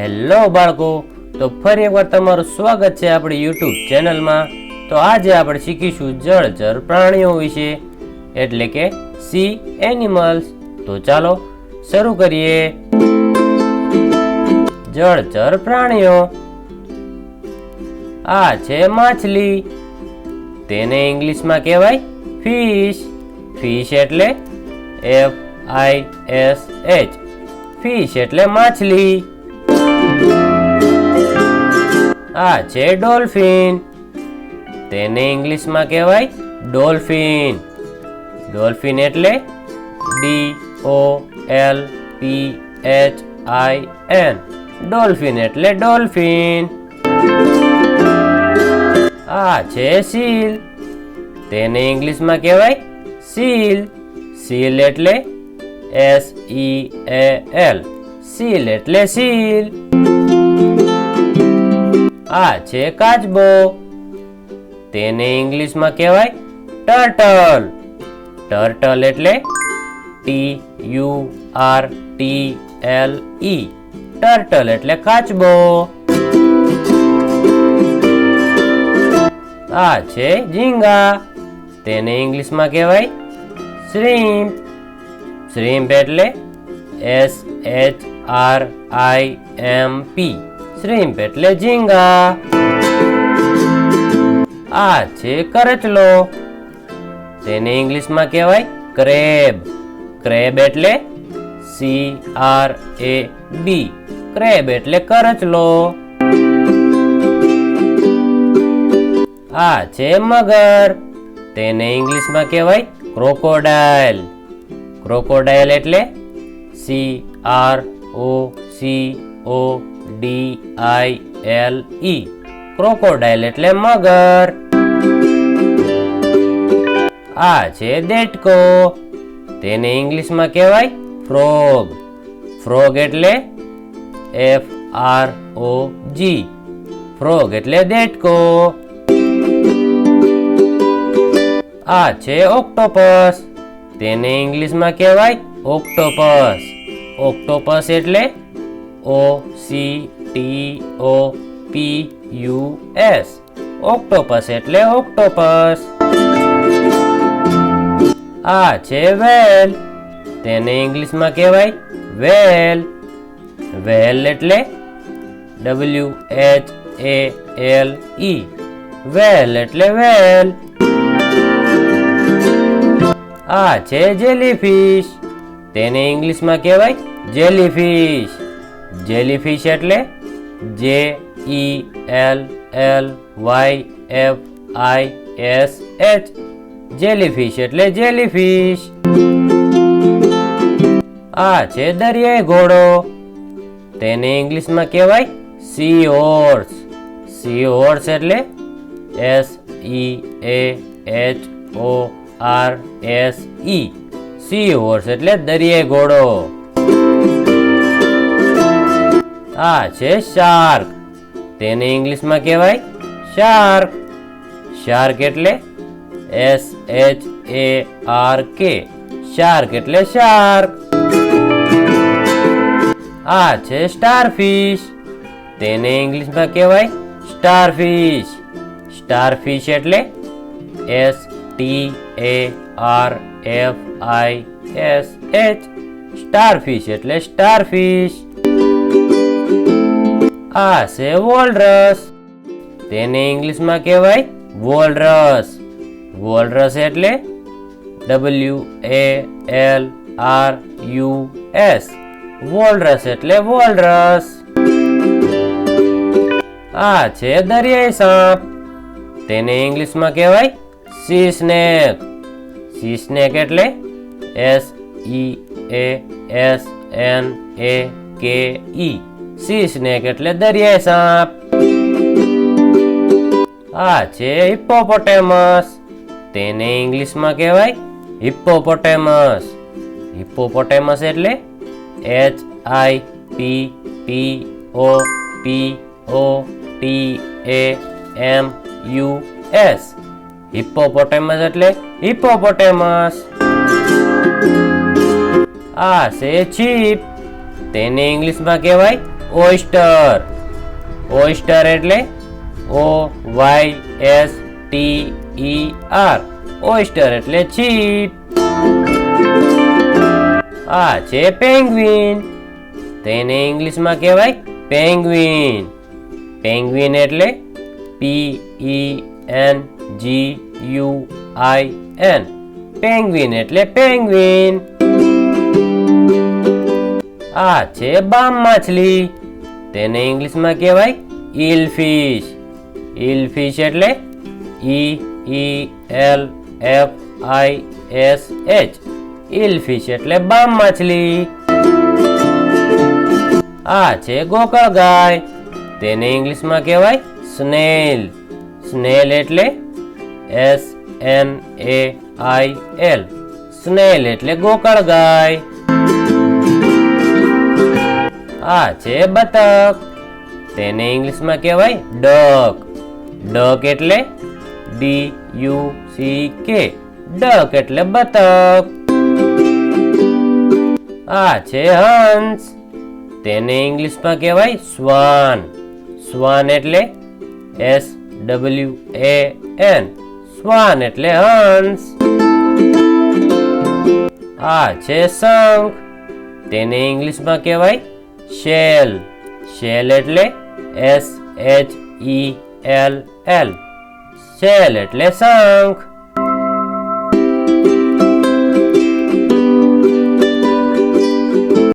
Hello બાળકો, તો ફરી એકવાર તમારું સ્વાગત છે આપણી યુટ્યુબ ચેનલમાં. તો આજે આપણે શીખીશું જળચર પ્રાણીઓ વિશે, એટલે કે સી એનિમલ્સ. તો ચાલો શરૂ કરીએ. જળચર પ્રાણીઓ. આ છે માછલી, તેને ઇંગ્લિશમાં કહેવાય ફિશ. ફિશ એટલે FISH. ફિશ એટલે માછલી. આ છે ડોલ્ફિન, તેને ઇંગ્લિશમાં કહેવાય ડોલ્ફિન. ડોલ્ફિન એટલે DOLPHIN. ડોલ્ફિન એટલે ડોલ્ફિન. આ છે સીલ, તેને ઇંગ્લિશમાં કહેવાય સીલ. સીલ એટલે SEAL. સીલ એટલે સીલ. આ છે કાચબો, તેને ઇંગ્લિશમાં કહેવાય ટર્ટલ. ટર્ટલ એટલે TURTLE. ટર્ટલ એટલે કાચબો. આ છે ઝીંગા, તેને ઇંગ્લિશમાં કહેવાય શ્રીમ્પ. શ્રીમ્પ એટલે SHRIMP. શ્રીમ્પ એટલે ઝીંગા. આ છે કરચલો, તેને ઇંગ્લિશમાં કહેવાય ક્રેબ. ક્રેબ એટલે CRAB. ક્રેબ એટલે કરચલો. આ છે મગર, તેને ઇંગ્લિશમાં કહેવાય ક્રોકોડાઇલ. ક્રોકોડાઇલ એટલે CROCODILE. ક્રોકોડાઇલ એટલે મગર. આ છે દેડકો, તેને ઇંગ્લિશમાં કહેવાય ફ્રોગ. ફ્રોગ એટલે FROG. ફ્રોગ એટલે દેડકો. આ છે ઓક્ટોપસ, તેને ઇંગ્લિશમાં કહેવાય ઓક્ટોપસ. ઓક્ટોપસ એટલે OCTOPUS. ઓક્ટોપસ એટલે ઓક્ટોપસ. આ છે વેલ, તેને ઇંગ્લિશમાં કહેવાય વેલ. વેલ એટલે WHALE. વેલ એટલે વેલ. આ છે જેલીફિશ, તેને ઇંગ્લિશમાં કહેવાય જેલીફિશ. જેલીફિશ એટલે JELLYFISH. જેલીફિશ એટલે જેલીફિશ. આ છે દરિયાઈ ઘોડો, તેને ઇંગ્લિશમાં કહેવાય સી હોર્સ. સી હોર્સ એટલે SEAHORSE. સી હોર્સ એટલે દરિયાઈ ઘોડો. આ છે શાર્ક, તેને ઇંગ્લિશમાં કહેવાય શાર્ક. શાર્ક એટલે SHARK. શાર્ક એટલે શાર્ક. આ છે સ્ટારફિશ, તેને ઇંગ્લિશમાં કહેવાય સ્ટારફિશ. સ્ટારફિશ એટલે STARFISH. સ્ટારફિશ એટલે સ્ટારફિશ. આ છે વોલરસ, તેને ઇંગ્લિશમાં કહેવાય વોલરસ. વોલરસ એટલે WALRUS. વોલરસ એટલે વોલરસ. આ છે દરિયાઈ સાપ, તેને ઇંગ્લિશમાં કહેવાય સી સ્નેક. સી સ્નેક એટલે SEASNAKE. સી સ્નેક એટલે દરિયાઈ સાપ. આ છે હિપ્પોપોટેમસ, તેને ઇંગ્લિશમાં કહેવાય હિપ્પોપોટેમસ. હિપ્પોપોટેમસ એટલે HIPPOPOTAMUS. હિપ્પોપોટેમસ એટલે હિપ્પોપોટેમસ. આ છે છીપ, તેને ઇંગ્લિશમાં કહેવાય ઓયસ્ટર. ઓયસ્ટર એટલે OYSTER. ઓયસ્ટર એટલે છીપ. આ છે પેંગ્વિન. તેને ઇંગ્લિશમાં કહેવાય પેંગ્વિન. પેંગ્વિન એટલે PENGUIN. પેંગ્વિન એટલે પેંગ્વિન. આ છે બામ માછલી. તેને ઇંગ્લિશમાં કહેવાય ઈલફિશ. ઈલફિશ એટલે EELFISH. ઈલફિશ એટલે બામ માછલી. આ છે ગોકળગાય. તેને ઇંગ્લિશમાં કહેવાય સ્નેલ. સ્નેલ એટલે SNAIL. સ્નેલ એટલે ગોકળગાય. આ છે બતક. તેને ઇંગ્લિશમાં કહેવાય ડક. ડક એટલે DUCK. ડક એટલે બતક. આ છે હંસ. તેને ઇંગ્લિશમાં કહેવાય સ્વાન. સ્વાન એટલે SWAN. સ્વાન એટલે હંસ. આ છે શંખ. તેને ઇંગ્લિશમાં કહેવાય શેલ. શેલ એટલે SHELL. શેલ એટલે શંખ.